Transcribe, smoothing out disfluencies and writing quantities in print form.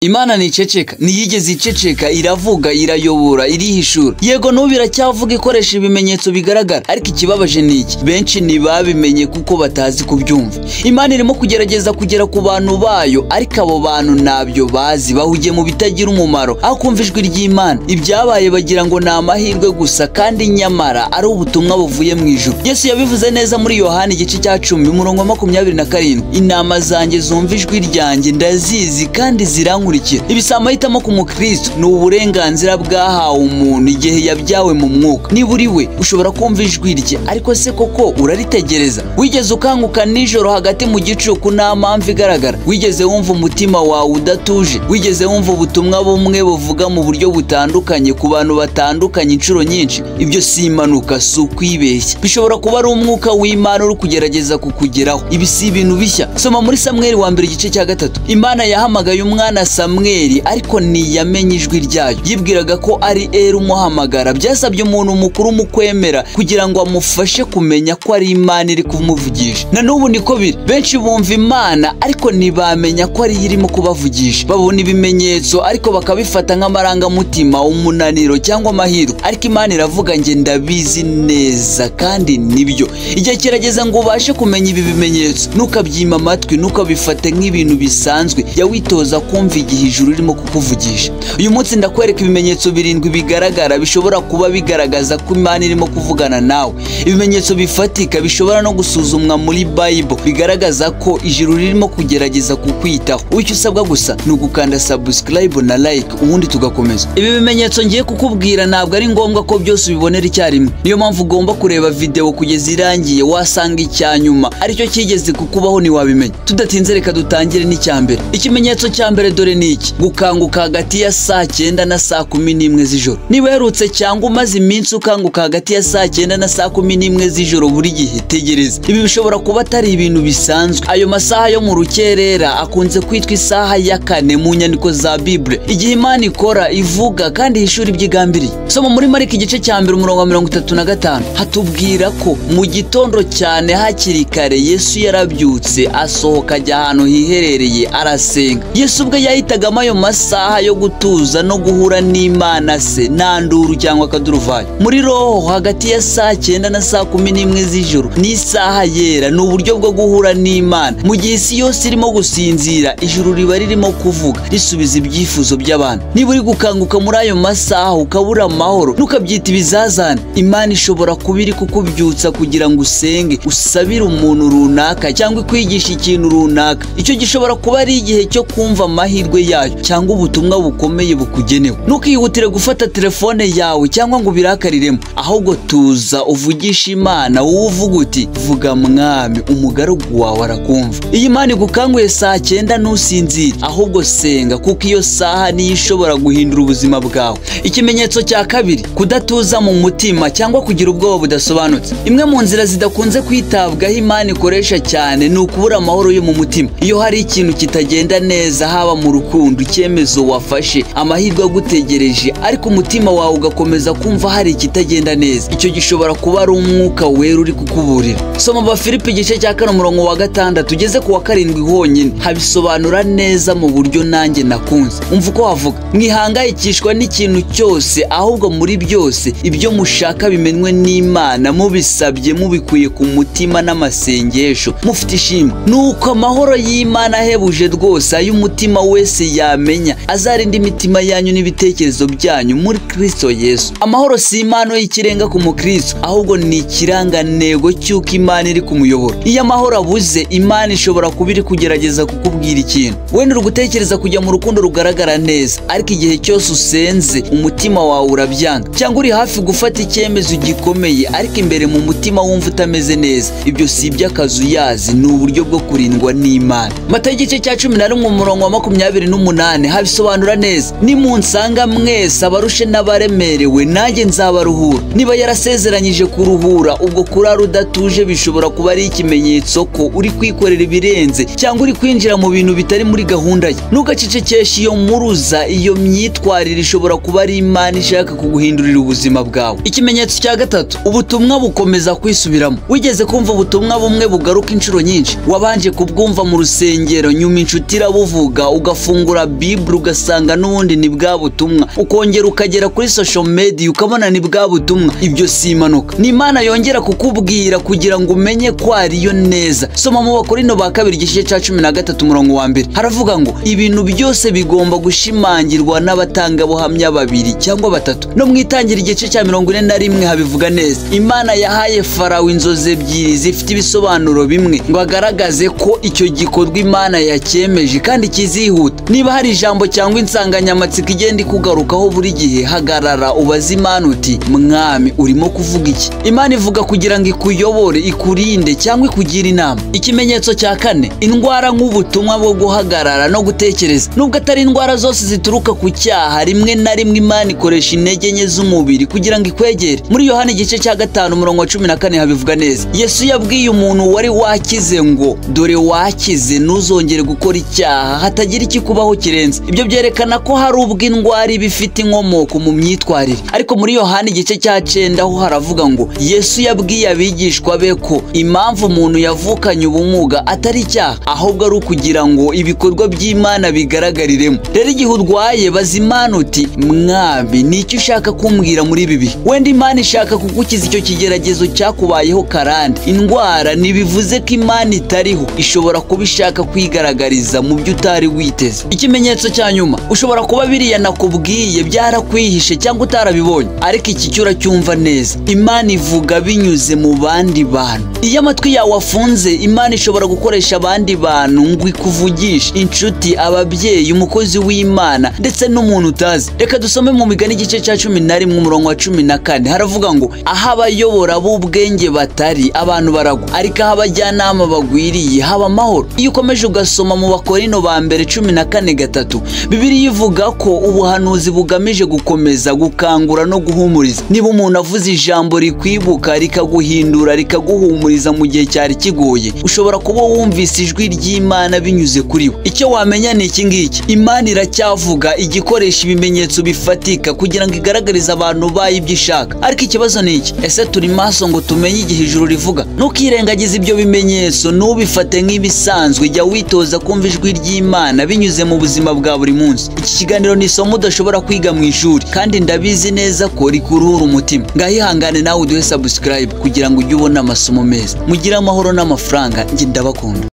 Imana ni iceceka, ntiyigeze iceceka, iravuga, irayobora, irihishura. Yego n'ubu iracyavuga ikoresha ibimenyetso bigaragara, ariko ikibabaje ni iki? Benshi ntibabimenye kuko batazi kubyumva. Imana irimo kugerageza kugera ku bantu bayo, ariko abo bantu ntabyo bazi, bahugiye mu bitagira umumaro, aho kumva ijwi ry'Imana. Ibyabaye bagira ngo ni amahirwe gusa, kandi nyamara ari ubutumwa buvuye mu ijuru. Yesu yabivuze neza muri Yohana igice cya 10:27. Intama zanjye zumva ijwi ryanjye, ndazizi kandi zirankurikira. Ibisa amahitamo ku mukristo ni uburenganzira bwahawe umuntu igihe yabyawe mu mwuka. Niba uri we ushobora kumva ijwi rye, ariko se koko uraritegereza? Wigeze ukanguka nijoro hagati mu gicuku nta mpamvu igaragara? Wigeze wumva umutima wawe udatuje? Wigeze wumva ubutumwa bumwe buvuga mu buryo butandukanye ku bantu batandukanye inshuro nyinshi? Ibyo si impanuka, si ukwibeshya. Bishobora kuba ari umwuka w'Imana uri kugerageza kukugeraho. Ibi si ibintu bishya. Soma muri Samweli wa mbere igice cya 3. Imana yahamagaye umwana Samweli, ariko ntiyamenye ijwi ryayo. Yibwiraga ko ari Eli umuhamagara. Byasabye umuntu mukuru mu kwemera kugira ngo amufashe kumenya ko ari Imana iri kumuvugisha. Na n'ubu niko biri. Benshi bumva Imana ariko ntibamenya ko ari irimo kubavugisha. Babona ibimenyetso ariko bakabifata nk'amarangamutima, umunaniro cyangwa amahirwe. Ariko Imana iravuga, nge ndabizi neza kandi nibyo. Igihe kirageze ngo ubashe kumenya ibi bimenyetso, nukabyima amatwi, nukabifate nk'ibintu bisanzwe. Yawitoza kumva igihe ijuru ririmo kukuvugisha. Uyu munsi ndakwereka ibimenyetso 7 bigaragara bishobora kuba bigaragaza ko Imana irimo kuvugana nawe. Ibimenyetso bifatika bishobora no gusuzumwa muri Bible bigaragaza ko ijuru ririmo kugerageza kukwitaho. Icyo usabwa gusa ni ugukanda subscribe na like, ubundi tugakomeza. Ibi bimenyetso ngiye kukubwira ntabwo ari ngombwa ko byose ubibonera icyarimwe. Niyo mpamvu ugomba kureba video kugeza irangiye, wasanga icyanyuma aricyo kigeze kukubaho ntiwabimenya. Tudatinze reka dutangire n'icyambere. Ikimenyetso cya mbere dore ni iki: gukanguka hagati ya saa 9 na saa 11 z'ijoro. Niba herutse cyangwa umaze iminsi ukanguka hagati ya saa 9 na saa 11 z'ijoro buri gihe, tegereza. Ibi bishobora kuba atari ibintu bisanzwe. Ayo masaha yo mu rukerera akunze kwitwa isaha ya 4 mu nyandiko za Bible. Igihe Imana ikora, ivuga kandi ihishura ibyigambiriye. Soma muri Mariko igice cya 1:35. Hatubwira ko mu gitondo cyane hakiri kare Yesu yarabyutse, asohoka ajya ahantu hiherereye arasenga. Yesu ubwe yahitagamo ayo masaha yo gutuza no guhura n'Imana se, nta nduru cyangwa akaduruvayo. Muri roho hagati ya saa 9 na saa 11 z'ijoro ni isaha yera, ni uburyo bwo guhura n'Imana. Mu gihe isi yose irimo gusinzira, ijuru riba ririmo kuvuga, risubiza ibyifuzo by'abantu. Niba uri gukanguka muri ayo masaha ukabura amahoro, nukabyita ibizazane, Imana ishobora kuba iri kukubyutsa kugira ngo usenge, usabire umuntu runaka cyangwa kwigisha ikintu runaka. Icyo gishobora kuba ari igihe cyo kumva amahirwe yayo cyangwa ubutumwa bukomeye bukugenewe. Ntukihutire gufata telefone yawe cyangwa ngo birakariremo, ahubwo tuza uvugisha Imana. Wowe uvuga uti, vuga Mwami, umugaragu wawe arakumva. Iyi Imana igukanguye saa 9 ntusinzire, ahubwo senga, kuko iyo saha niyo ishobora guhindura ubuzima bwawe. Ikimenyetso cya kabiri: kudatuza mu mutima cyangwa kugira ubwoba budasobanutse. Imwe mu nzira zidakunze kwitabwaho Imana ikoresha cyane ni ukubura amahoro yo mu mutima. Iyo hari ikintu kitagenda neza, haba mu rukundo, icyemezo wafashe, amahirwe agutegereje, ariko umutima wawe ugakomeza kumva hari ikitagenda neza, icyo gishobora kuba ari umwuka wera uri kukuburira. Soma Abafilipi igice cya 4:6 tugeze ku wa 7 honyine, habisobanura neza mu buryo nanjye nakunze. Umva uko havuga: mwihangayikishwa n'ikintu cyose, ahubwo muri byose ibyo mushaka bimenwe n'Imana, mubisabye mubikuye ku mutima n'amasengesho, mufite ishimwe. Nuko amahoro y'Imana ahebuje rwose, ayo umutima wese yamenya, azarinda imitima yanyu n'ibitekerezo byanyu muri Kristo Yesu. Amahoro si impano y'ikirenga ku mukristo, ahubwo ni ikirangantego cy'uko Imana iri kumuyobora. Iyo amahoro abuze, Imana ishobora kuba iri kugerageza kukubwira ikintu. Wenda uri gutekereza kujya mu rukundo rugaragara neza, ariko igihe cyose usenze umutima wawe urabyanga. Cyangwa uri hafi gufata icyemezo gikomeye, ariko imbere mu mutima wumva utameze neza. Ibyo si iby'akazuyazi, ni uburyo bwo kurindwa n'Imana. Matayo igice cya 11:28 habisobanura neza: nimunsanga mwese abarushe n'abaremerewe, nanjye nzabaruhura. Niba yarasezeranyije kuruhura, ubwo kurara udatuje bishobora kuba ari ikimenyetso ko uri kwikorera ibirenze cyangwa uri kwinjira mu bintu bitari muri gahunda ye. Ntugacecekeshe iyo muruza, iyo myitwarire ishobora kuba ari Imana ishaka kuguhindurira ubuzima bwawe. Ikimenyetso cya gatatu: ubutumwa bukomeza kwisubiramo. Wigeze kumva ubutumwa bumwe bugaruka inshuro nyinshi? Wabanje kubwumva mu rusengero, nyuma inshuti irabuvuga, ugafunga ugafungura Bible ugasanga n'ubundi ni bwa butumwa, ukongera ukagera kuri social media ukabona ni bwa butumwa. Ibyo si impanuka, ni Imana yongera kukubwira kugira ngo umenye ko ariyo neza. Soma mu Bakorinto ba kabiri igice cya 13 umurongo wa 2, haravuga ngo ibintu byose bigomba gushimangirwa n'abatangabuhamya 2 cyangwa 3. No mwitangira igice cya 41 habivuga neza, Imana yahaye Farawo inzozi ebyiri zifite ibisobanuro bimwe ngo agaragaze ko icyo gikorwa Imana yakyemeje kandi kizihuta. Niba hari ijambo cyangwa insanganyamatsiko igenda ikugarukaho buri gihe, hagarara ubaze Imana uti mwami urimo kuvuga iki? Imana ivuga kugira ngo ikuyobore, ikurinde cyangwa ikugire inama. Ikimenyetso cya 4, indwara nk'ubutumwa bwo guhagarara no gutekereza. Nubwo atari indwara zose zituruka ku cyaha, rimwe na rimwe Imana ikoresha intege nke z'umubiri kugira ngo ikwegere. Muri Yohana igice cya 5 umurongo wa 14 habivuga neza, Yesu yabwiye umuntu wari wakize ngo dore wakize, ntuzongere gukora icyaha, hatagira ikikubaho kirenze. Ibyo byerekana ko hari ubwo indwara bifite inkomoko mu myitwarire. Ariko muri Yohana igice cya 9 ho haravuga ngo Yesu yabwiye abigishwa be ko impamvu umuntu yavukanye ubumuga atari icyaha, ahubwo ari ukugira ngo ibikorwa by'Imana bigaragariremo. Rero igihe urwaye baza Imana uti mwami ni icyo ushaka kumbwira muri ibi bihe? Wenda Imana ishaka kugukiza icyo kigeragezo cyakubayeho karande. Indwara ntibivuze ko Imana itariho, ishobora kuba ishaka kwigaragariza mu byo utari witeze. Ikimenyetso cya nyuma, ushobora kuba biriya nakubwiye byarakwihishe cyangwa utarabibonye, ariko iki cyo uracyumva neza. Imana ivuga binyuze mu bandi bantu. Iyo amatwi yawe afunze, Imana ishobora gukoresha abandi bantu ngo ikuvugishe: inshuti, ababyeyi, umukozi w'Imana ndetse n'umuntu utazi. Reka dusome mu Migani igice cya 11 umurongo wa 14, haravuga ngo aho abayobora b'ubwenge batari, abantu baragwa, ariko aho abajyanama bagwiriye haba amahoro. Iyo ukomeje ugasoma mu Bakorinto ba mbere 14:3, Bibiliya ivuga ko ubuhanuzi bugamije gukomeza, gukangura no guhumuriza. Niba umuntu avuze ijambo rikwibuka, rikaguhindura, rikaguhumuriza mu gihe cyari kigoye, ushobora kuba wumvise ijwi ry'Imana binyuze kuri we. Icyo wamenya ni iki ngiki: Imana iracyavuga, igikoresha ibimenyetso bifatika kugira ngo igaragarize abantu bayo ibyo ishaka. Ariko ikibazo ni iki? Ese turi maso ngo tumenye igihe ijuru rivuga? Nukirengagiza ibyo bimenyetso, nubifate nk'ibisanzwe, jya witoza kumva ijwi ry'Imana binyuze mu buzima bwa buri munsi. Iki kiganiro ni isomo udashobora kwiga mu ishuri, kandi ndabizi neza ko rikuruhura umutima. Ngahihangane nawe uduhe subscribe kugira ngo ujye ubona amasomo meza. Mugire amahoro n'amafaranga, njye ndabakunda.